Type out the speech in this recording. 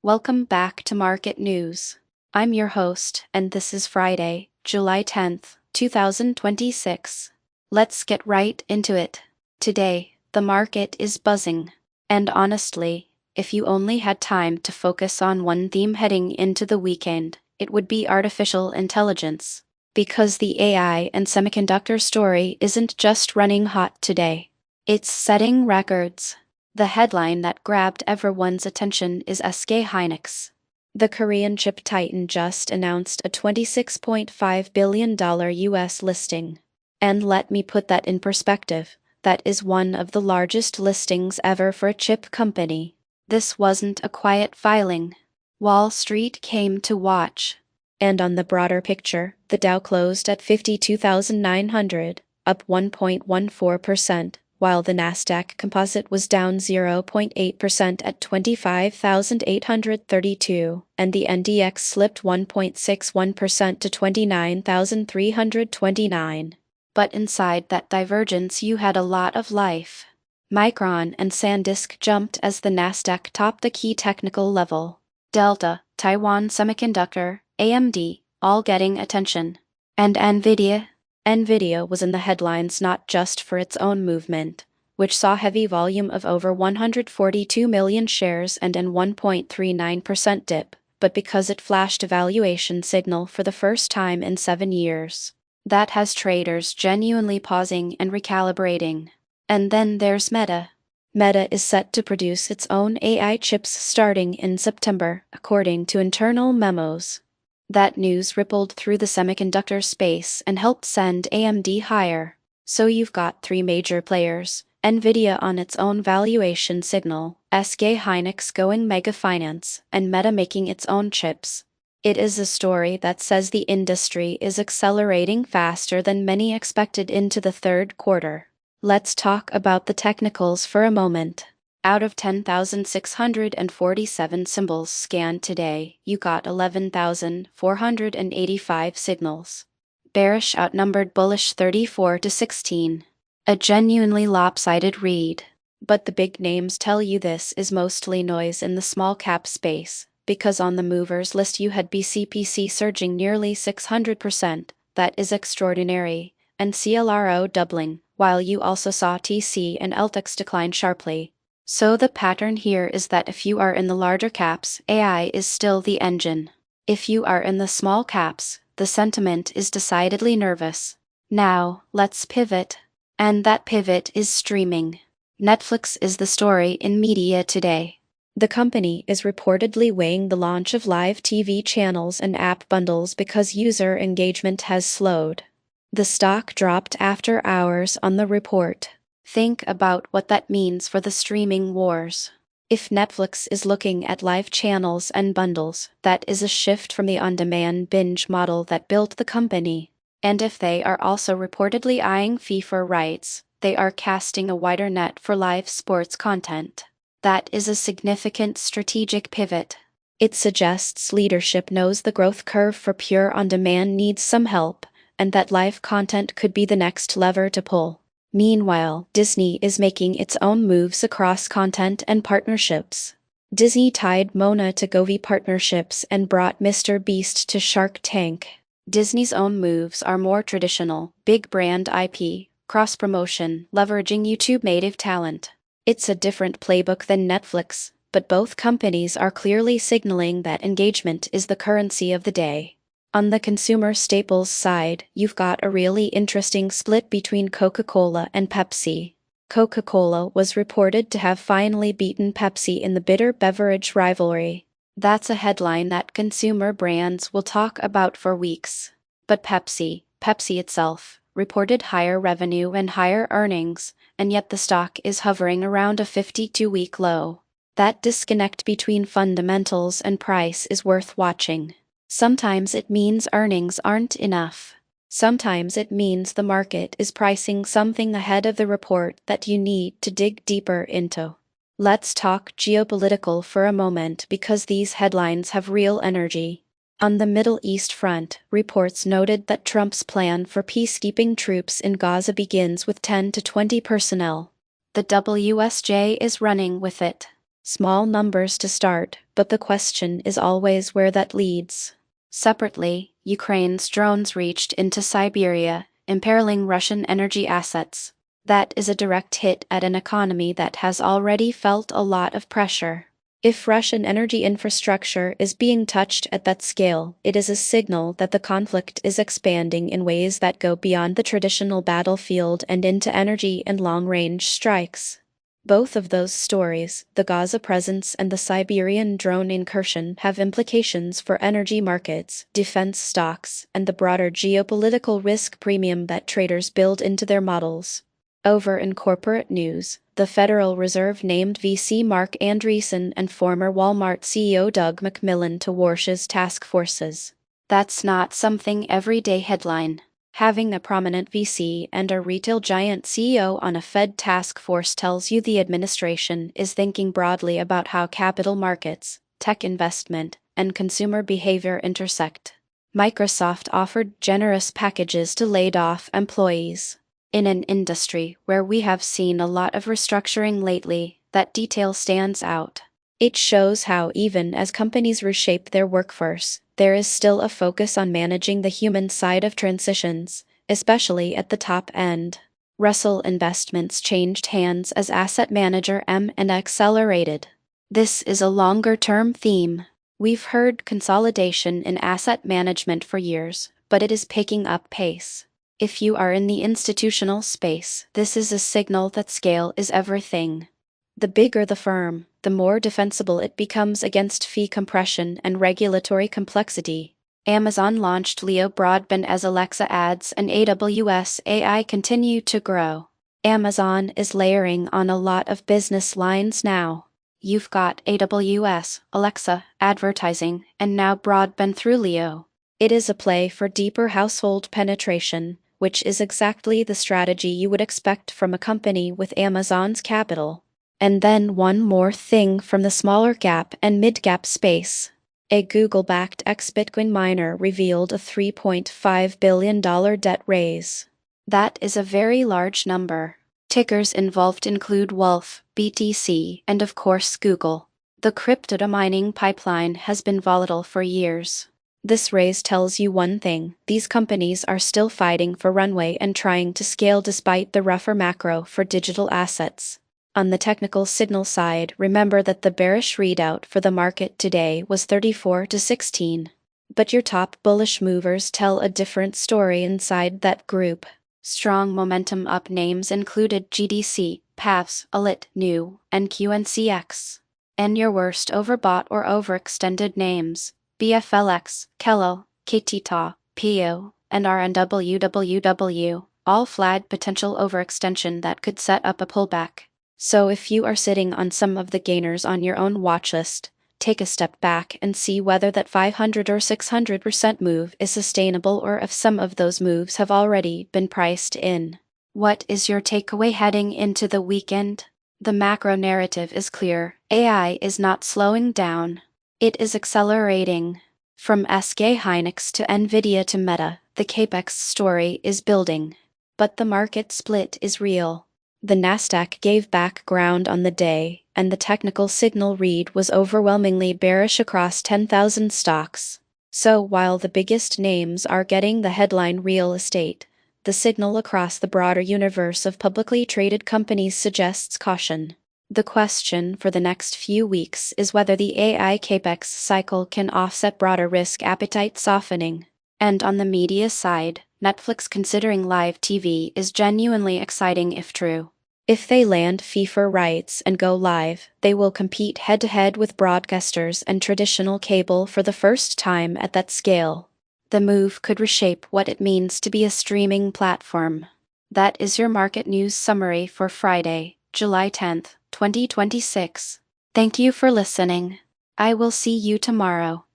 Welcome back to Market News. I'm your host, and this is Friday, July 10th, 2026. Let's get right into it. Today, the market is buzzing. And honestly, if you only had time to focus on one theme heading into the weekend, it would be artificial intelligence. Because the AI and semiconductor story isn't just running hot today, it's setting records. The headline that grabbed everyone's attention is SK Hynix. The Korean chip titan just announced a $26.5 billion US listing. And let me put that in perspective, that is one of the largest listings ever for a chip company. This wasn't a quiet filing. Wall Street came to watch. And on the broader picture, the Dow closed at 52,900, up 1.14%. While the Nasdaq Composite was down 0.8% at 25,832, and the NDX slipped 1.61% to 29,329. But inside that divergence you had a lot of life. Micron and SanDisk jumped as the Nasdaq topped the key technical level. Delta, Taiwan Semiconductor, AMD, all getting attention. And Nvidia was in the headlines not just for its own movement, which saw heavy volume of over 142 million shares and an 1.39% dip, but because it flashed a valuation signal for the first time in 7 years. That has traders genuinely pausing and recalibrating. And then there's Meta. Meta is set to produce its own AI chips starting in September, according to internal memos. That news rippled through the semiconductor space and helped send AMD higher. So you've got three major players, Nvidia on its own valuation signal, SK Hynix going mega finance, and Meta making its own chips. It is a story that says the industry is accelerating faster than many expected into the third quarter. Let's talk about the technicals for a moment. Out of 10,647 symbols scanned today, you got 11,485 signals. Bearish outnumbered bullish 34-16. A genuinely lopsided read. But the big names tell you this is mostly noise in the small cap space, because on the movers list you had BCPC surging nearly 600%, that is extraordinary, and CLRO doubling, while you also saw TC and LTX decline sharply. So the pattern here is that if you are in the larger caps, AI is still the engine. If you are in the small caps, the sentiment is decidedly nervous. Now, let's pivot. And that pivot is streaming. Netflix is the story in media today. The company is reportedly weighing the launch of live TV channels and app bundles because user engagement has slowed. The stock dropped after hours on the report. Think about what that means for the streaming wars. If Netflix is looking at live channels and bundles, that is a shift from the on-demand binge model that built the company. And if they are also reportedly eyeing FIFA rights, they are casting a wider net for live sports content. That is a significant strategic pivot. It suggests leadership knows the growth curve for pure on-demand needs some help, and that live content could be the next lever to pull. Meanwhile, Disney is making its own moves across content and partnerships. Disney tied Mona to Govi partnerships and brought Mr. Beast to Shark Tank. Disney's own moves are more traditional, big brand IP, cross-promotion, leveraging YouTube native talent. It's a different playbook than Netflix, but both companies are clearly signaling that engagement is the currency of the day. On the consumer staples side, you've got a really interesting split between Coca-Cola and Pepsi. Coca-Cola was reported to have finally beaten Pepsi in the bitter beverage rivalry. That's a headline that consumer brands will talk about for weeks. But Pepsi itself, reported higher revenue and higher earnings, and yet the stock is hovering around a 52-week low. That disconnect between fundamentals and price is worth watching. Sometimes it means earnings aren't enough. Sometimes it means the market is pricing something ahead of the report that you need to dig deeper into. Let's talk geopolitical for a moment because these headlines have real energy. On the Middle East front, reports noted that Trump's plan for peacekeeping troops in Gaza begins with 10 to 20 personnel. The WSJ is running with it. Small numbers to start, but the question is always where that leads. Separately, Ukraine's drones reached into Siberia, imperiling Russian energy assets. That is a direct hit at an economy that has already felt a lot of pressure. If Russian energy infrastructure is being touched at that scale, it is a signal that the conflict is expanding in ways that go beyond the traditional battlefield and into energy and long-range strikes. Both of those stories, the Gaza presence and the Siberian drone incursion, have implications for energy markets, defense stocks, and the broader geopolitical risk premium that traders build into their models. Over in corporate news, the Federal Reserve named VC Mark Andreessen and former Walmart CEO Doug McMillon to Warsh's task forces. That's not something everyday headline. Having a prominent VC and a retail giant CEO on a Fed task force tells you the administration is thinking broadly about how capital markets, tech investment, and consumer behavior intersect. Microsoft offered generous packages to laid-off employees. In an industry where we have seen a lot of restructuring lately, that detail stands out. It shows how even as companies reshape their workforce, there is still a focus on managing the human side of transitions, especially at the top end. Russell Investments changed hands as asset manager M&A accelerated. This is a longer-term theme. We've heard consolidation in asset management for years, but it is picking up pace. If you are in the institutional space, this is a signal that scale is everything. The bigger the firm, the more defensible it becomes against fee compression and regulatory complexity. Amazon launched Leo Broadband as Alexa ads, and AWS AI continue to grow. Amazon is layering on a lot of business lines now. You've got AWS, Alexa, advertising, and now broadband through Leo. It is a play for deeper household penetration, which is exactly the strategy you would expect from a company with Amazon's capital. And then one more thing from the smaller cap and mid-cap space. A Google-backed ex-Bitcoin miner revealed a $3.5 billion debt raise. That is a very large number. Tickers involved include Wolf, BTC, and of course Google. The crypto mining pipeline has been volatile for years. This raise tells you one thing: these companies are still fighting for runway and trying to scale despite the rougher macro for digital assets. On the technical signal side, remember that the bearish readout for the market today was 34 to 16. But your top bullish movers tell a different story inside that group. Strong momentum up names included GDC, PAVS, Alit, New, and QNCX. And your worst overbought or overextended names: BFLX, Kello, KTTA, PO, and RNWWW, all flagged potential overextension that could set up a pullback. So if you are sitting on some of the gainers on your own watchlist, take a step back and see whether that 500 or 600% move is sustainable, or if some of those moves have already been priced in. What is your takeaway heading into the weekend? The macro narrative is clear. AI is not slowing down. It is accelerating. From SK Hynix to Nvidia to Meta, the capex story is building. But the market split is real. The Nasdaq gave back ground on the day, and the technical signal read was overwhelmingly bearish across 10,000 stocks. So while the biggest names are getting the headline real estate, the signal across the broader universe of publicly traded companies suggests caution. The question for the next few weeks is whether the AI capex cycle can offset broader risk appetite softening. And on the media side, Netflix considering live TV is genuinely exciting if true. If they land FIFA rights and go live, they will compete head-to-head with broadcasters and traditional cable for the first time at that scale. The move could reshape what it means to be a streaming platform. That is your market news summary for Friday, July 10th, 2026. Thank you for listening. I will see you tomorrow.